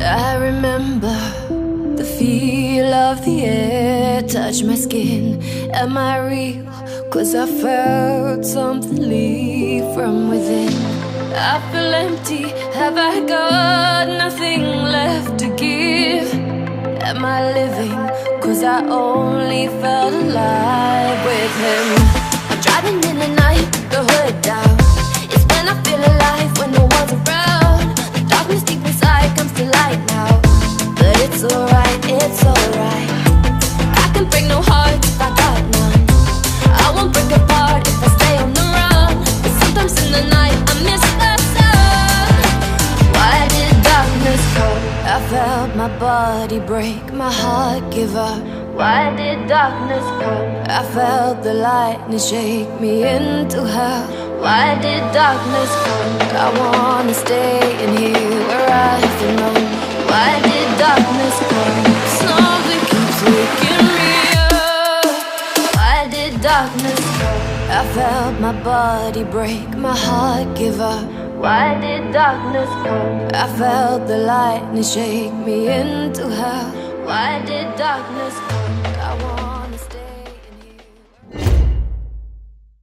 I remember the feel of the air touch my skin. Am I real? 'Cause I felt something leave from within. I feel empty, have I got nothing left to give? Am I living? 'Cause I only felt alive with him. I'm driving in the night, the hood down. It's when I feel alive, when no one's around. The darkness deep inside comes to light now. But it's alright, it's alright. I can break no heart if I got none. I won't break apart if I stay on the run. But sometimes in the night I miss the sun. Why did darkness come? I felt my body break, my heart give up. Why did darkness come? I felt the lightning shake me into hell. Why did darkness come? I wanna stay in here where I feel known. Why did darkness come? Something keeps waking me up. Why did darkness come? I felt my body break, my heart give up. Why did darkness come? I felt the lightning shake me into hell. Why did darkness come? I want